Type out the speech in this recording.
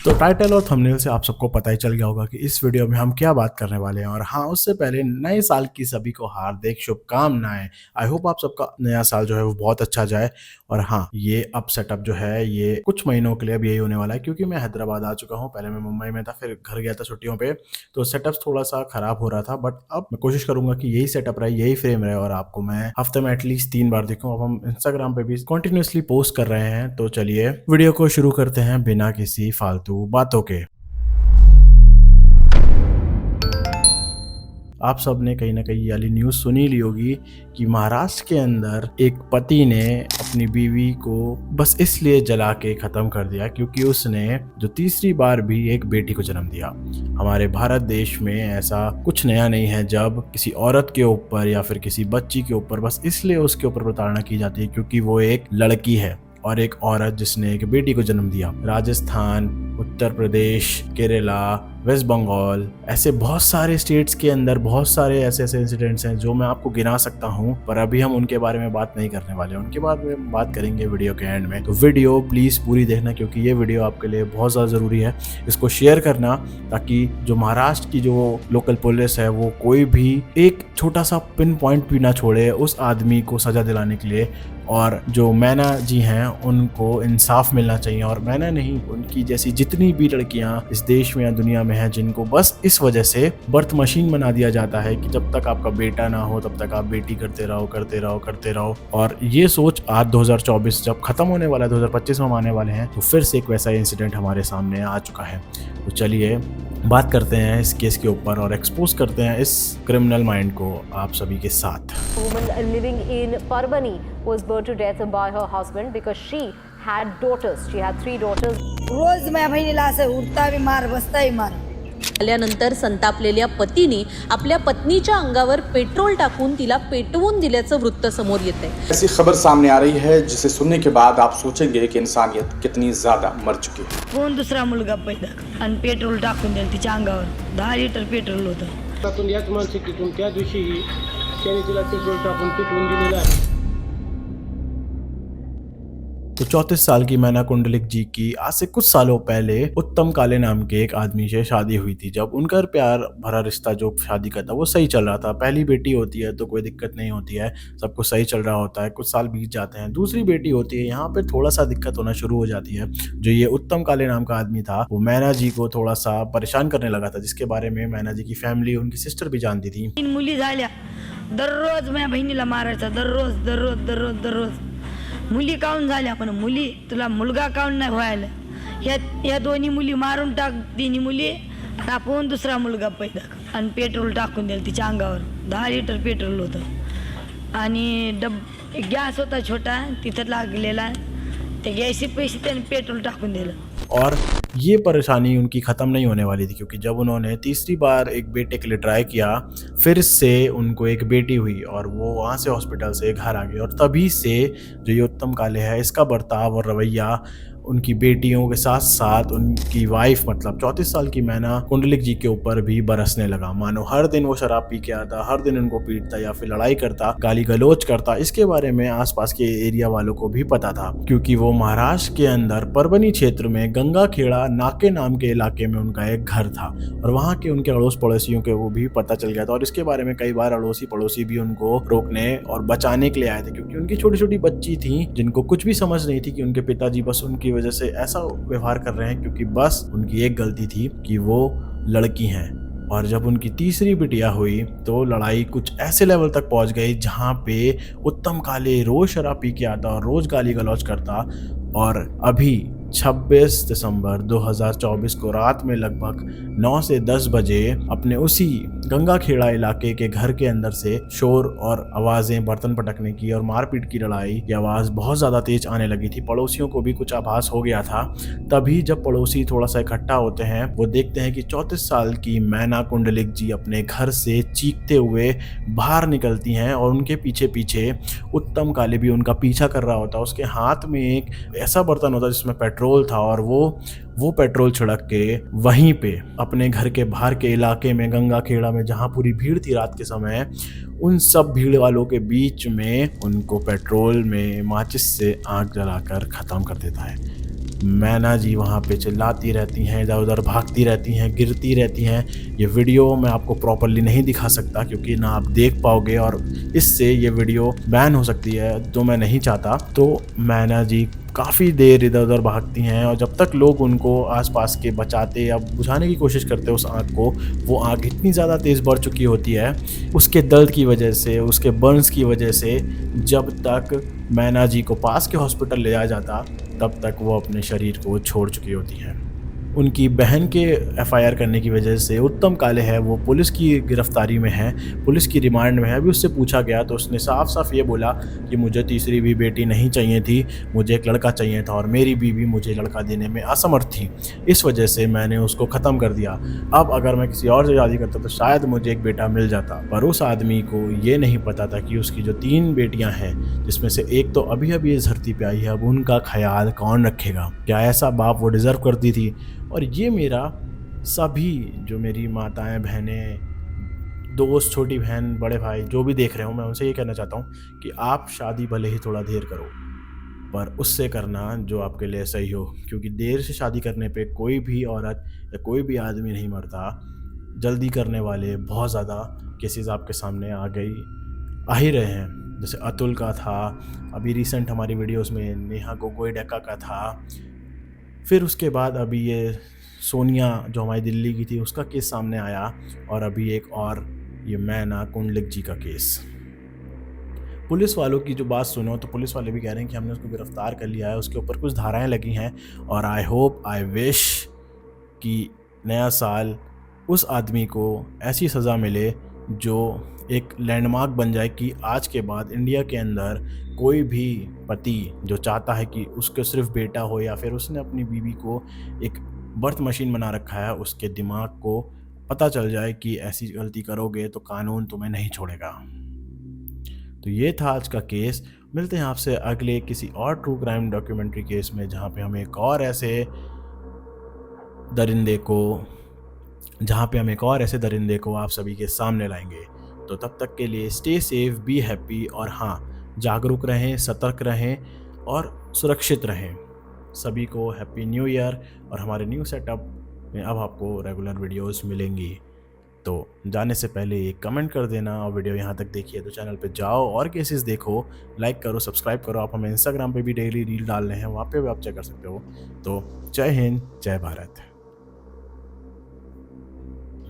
तो टाइटल और थंबनेल से आप सबको पता ही चल गया होगा कि इस वीडियो में हम क्या बात करने वाले हैं। और हाँ, उससे पहले नए साल की सभी को हार्दिक शुभकामनाएं। आई होप आप सबका नया साल जो है वो बहुत अच्छा जाए। और हाँ, ये अब सेटअप जो है ये कुछ महीनों के लिए अब यही होने वाला है, क्योंकि मैं हैदराबाद आ चुका हूँ। पहले मैं मुंबई में था, फिर घर गया था छुट्टियों पे, तो सेटअप थोड़ा सा खराब हो रहा था। बट अब मैं कोशिश करूंगा कि यही सेटअप रहे, यही फ्रेम रहे और आपको मैं हफ्ते में एटलीस्ट 3 बार दिखूं। अब हम इंस्टाग्राम पे भी कंटिन्यूअसली पोस्ट कर रहे हैं। तो चलिए वीडियो को शुरू करते हैं बिना किसी फालतू बातों के। आप सब ने कहीं ना कहीं ये वाली न्यूज़ सुनी ली होगी कि महाराष्ट्र के अंदर एक पति ने अपनी बीवी को बस इसलिए जला के ख़त्म कर दिया क्योंकि उसने जो तीसरी बार भी एक बेटी को जन्म दिया। हमारे भारत देश में ऐसा कुछ नया नहीं है जब किसी औरत के ऊपर या फिर किसी बच्ची के ऊपर बस इसलिए उसके ऊपर प्रताड़ना की जाती है क्योंकि वो एक लड़की है और एक औरत जिसने एक बेटी को जन्म दिया। राजस्थान, उत्तर प्रदेश, केरला, वेस्ट बंगाल, ऐसे बहुत सारे स्टेट्स के अंदर बहुत सारे ऐसे इंसिडेंट्स हैं जो मैं आपको गिना सकता हूं, पर अभी हम उनके बारे में बात नहीं करने वाले। उनके बारे में बात करेंगे वीडियो के एंड में। तो वीडियो प्लीज पूरी देखना क्योंकि ये वीडियो आपके लिए बहुत ज़्यादा ज़रूरी है। इसको शेयर करना ताकि जो महाराष्ट्र की जो लोकल पुलिस है वो कोई भी एक छोटा सा पिन पॉइंट भी ना छोड़े उस आदमी को सजा दिलाने के लिए। और जो मैना जी हैं उनको इंसाफ मिलना चाहिए। और मैना नहीं, उनकी जैसी जितनी भी लड़कियां इस देश में या दुनिया में हैं जिनको बस इस वजह से बर्थ मशीन बना दिया जाता है कि जब तक आपका बेटा ना हो तब तक आप बेटी करते रहो करते रहो करते रहो। और ये सोच आज 2024 जब खत्म होने वाला है, 2025 में हम आने वाले हैं, तो फिर से एक वैसा इंसिडेंट हमारे सामने आ चुका है। तो चलिए बात करते हैं इस केस के ऊपर और एक्सपोज करते हैं इस क्रिमिनल माइंड को आप सभी के साथ। Woman living in Parbani was burned to death by her husband because she had daughters. She had 3 daughters. रोज माझ्या बहिणीला असं उठता बी मार बसताही मार. आल्यानंतर संतापलेल्या पतीने आपल्या पत्नीच्या अंगावर पेट्रोल टाकून तिला पेटवून दिल्याचं वृत्त समोर येते। ऐसी खबर सामने आ रही है जिसे सुनने के बाद आप सोचेंगे कि इंसानियत कितनी ज्यादा मर चुकी है। कोण दुसरा मुलगा पैदा आणि पेट्रोल टाकून दिलं तिच्या अंगावर. 10 लिटर पेट्रोल होतं. त्यातून याच मानसिकतेतून त्या दिवशीही त्याने तिला पेट्रोल टाकून पेटवून दिलेलं आहे। तो 34 साल की मैना कुंडलिक जी की आज से कुछ सालों पहले उत्तम काले नाम के एक आदमी से शादी हुई थी। जब उनका प्यार भरा रिश्ता जो शादी का था वो सही चल रहा था। पहली बेटी होती है तो कोई दिक्कत नहीं होती है, सब कुछ सही चल रहा होता है। कुछ साल बीत जाते हैं, दूसरी बेटी होती है, यहाँ पे थोड़ा सा दिक्कत होना शुरू हो जाती है। जो ये उत्तम काले नाम का आदमी था वो मैना जी को थोड़ा सा परेशान करने लगा था, जिसके बारे में मैना जी की फैमिली, उनकी सिस्टर भी जानती थी। 3 मुली झाल्या. दररोज माझ्या बहिणीला मारायचा. दररोज दररोज दररोज दररोज. मुली काऊन झाल्या पण मुली तुला मुलगा काऊन नाही व्हायला. या दोन्ही मुली मारून टाक. 3 मुली टाकून दुसरा मुलगा पैदा आणि पेट्रोल टाकून दिलं तिच्या अंगावर. 10 लिटर पेट्रोल होतं आणि गॅस होता छोटा तिथं लागलेला. त्या गॅसचे पैसे त्याने पेट्रोल टाकून दिलं. और ये परेशानी उनकी ख़त्म नहीं होने वाली थी क्योंकि जब उन्होंने तीसरी बार एक बेटे के लिए ट्राई किया, फिर से उनको एक बेटी हुई और वो वहाँ से हॉस्पिटल से घर आ गए। और तभी से जो ये उत्तम काले है, इसका बर्ताव और रवैया उनकी बेटियों के साथ साथ उनकी वाइफ मतलब 34 साल की मैना कुंडलिक जी के ऊपर भी बरसने लगा। मानो हर दिन वो शराब पी के आता, हर दिन उनको पीटता या फिर लड़ाई करता, गाली गलौज करता। इसके बारे में आसपास के एरिया वालों को भी पता था क्योंकि वो महाराष्ट्र के अंदर परभनी क्षेत्र में गंगाखेड़ा नाके नाम के इलाके में उनका एक घर था और वहाँ के उनके अड़ोस पड़ोसियों के वो भी पता चल गया था। और इसके बारे में कई बार अड़ोसी पड़ोसी भी उनको रोकने और बचाने के लिए आए थे क्योंकि उनकी छोटी छोटी बच्ची थी जिनको कुछ भी समझ नहीं थी कि उनके पिताजी बस उनकी वजह से ऐसा व्यवहार कर रहे हैं क्योंकि बस उनकी एक गलती थी कि वो लड़की हैं। और जब उनकी तीसरी बिटिया हुई तो लड़ाई कुछ ऐसे लेवल तक पहुंच गई जहां पे उत्तम काले रोज शराब पी के आता और रोज गाली गलौज करता। और अभी 26 दिसंबर 2024 को रात में लगभग 9 से 10 बजे अपने उसी गंगाखेड़ा इलाके के घर के अंदर से शोर और आवाज़ें, बर्तन पटकने की और मारपीट की लड़ाई की आवाज़ बहुत ज़्यादा तेज आने लगी थी। पड़ोसियों को भी कुछ आभास हो गया था। तभी जब पड़ोसी थोड़ा सा इकट्ठा होते हैं वो देखते हैं कि 34 साल की मैना कुंडलिक जी अपने घर से चीखते हुए बाहर निकलती हैं और उनके पीछे पीछे उत्तम काले भी उनका पीछा कर रहा होता। उसके हाथ में एक ऐसा बर्तन होता जिसमें पेट्रोल था और वो पेट्रोल छिड़क के वहीं पे अपने घर के बाहर के इलाके में गंगाखेड़ा में जहाँ पूरी भीड़ थी रात के समय, उन सब भीड़ वालों के बीच में उनको पेट्रोल में माचिस से आग जलाकर ख़त्म कर देता है। मैना जी वहाँ पे चिल्लाती रहती हैं, इधर उधर भागती रहती हैं, गिरती रहती हैं। ये वीडियो मैं आपको प्रॉपर्ली नहीं दिखा सकता क्योंकि ना आप देख पाओगे और इससे ये वीडियो बैन हो सकती है, जो मैं नहीं चाहता। तो मैना जी काफ़ी देर इधर उधर भागती हैं और जब तक लोग उनको आसपास के बचाते या बुझाने की कोशिश करते उस आग को, वो आग इतनी ज़्यादा तेज़ बढ़ चुकी होती है उसके दर्द की वजह से, उसके बर्न्स की वजह से, जब तक मैना जी को पास के हॉस्पिटल ले जाया जाता तब तक वो अपने शरीर को छोड़ चुकी होती हैं। उनकी बहन के एफआईआर करने की वजह से उत्तम काले है वो पुलिस की गिरफ्तारी में है, पुलिस की रिमांड में है। अभी उससे पूछा गया तो उसने साफ साफ ये बोला कि मुझे तीसरी भी बेटी नहीं चाहिए थी, मुझे एक लड़का चाहिए था और मेरी बीवी मुझे लड़का देने में असमर्थ थी, इस वजह से मैंने उसको ख़त्म कर दिया। अब अगर मैं किसी और से शादी करता तो शायद मुझे एक बेटा मिल जाता। पर उस आदमी को ये नहीं पता था कि उसकी जो 3 बेटियां हैं जिसमें से एक तो अभी अभी इस धरती पे आई है, अब उनका ख्याल कौन रखेगा? क्या ऐसा बाप वो डिज़र्व करती थी? और ये मेरा सभी जो मेरी माताएं, बहनें, दोस्त, छोटी बहन, बड़े भाई जो भी देख रहे हो, मैं उनसे ये कहना चाहता हूँ कि आप शादी भले ही थोड़ा देर करो पर उससे करना जो आपके लिए सही हो, क्योंकि देर से शादी करने पे कोई भी औरत या कोई भी आदमी नहीं मरता। जल्दी करने वाले बहुत ज़्यादा केसेस आपके सामने आ ही रहे हैं, जैसे अतुल का था, अभी रिसेंट हमारी वीडियोस में नेहा गोगोई डेका का था, फिर उसके बाद अभी ये सोनिया जो हमारी दिल्ली की थी उसका केस सामने आया, और अभी एक और ये मैना कुंडलिक जी का केस। पुलिस वालों की जो बात सुनो तो पुलिस वाले भी कह रहे हैं कि हमने उसको गिरफ्तार कर लिया है, उसके ऊपर कुछ धाराएं लगी हैं और आई होप आई विश कि नया साल उस आदमी को ऐसी सज़ा मिले जो एक लैंडमार्क बन जाए कि आज के बाद इंडिया के अंदर कोई भी पति जो चाहता है कि उसके सिर्फ बेटा हो या फिर उसने अपनी बीवी को एक बर्थ मशीन बना रखा है, उसके दिमाग को पता चल जाए कि ऐसी गलती करोगे तो कानून तुम्हें नहीं छोड़ेगा। तो ये था आज का केस। मिलते हैं आपसे अगले किसी और ट्रू क्राइम डॉक्यूमेंट्री केस में, जहाँ पे हम एक और ऐसे दरिंदे को आप सभी के सामने लाएंगे। तो तब तक के लिए स्टे सेफ, बी हैप्पी और हाँ, जागरूक रहें, सतर्क रहें और सुरक्षित रहें। सभी को हैप्पी न्यू ईयर। और हमारे न्यू सेटअप में अब आपको रेगुलर वीडियोस मिलेंगी। तो जाने से पहले एक कमेंट कर देना और वीडियो यहाँ तक देखिए तो चैनल पे जाओ और केसेस देखो, लाइक करो, सब्सक्राइब करो। आप हमें इंस्टाग्राम पे भी डेली रील डाल रहे हैं, वहाँ पे भी आप चेक कर सकते हो। तो जय हिंद, जय भारत।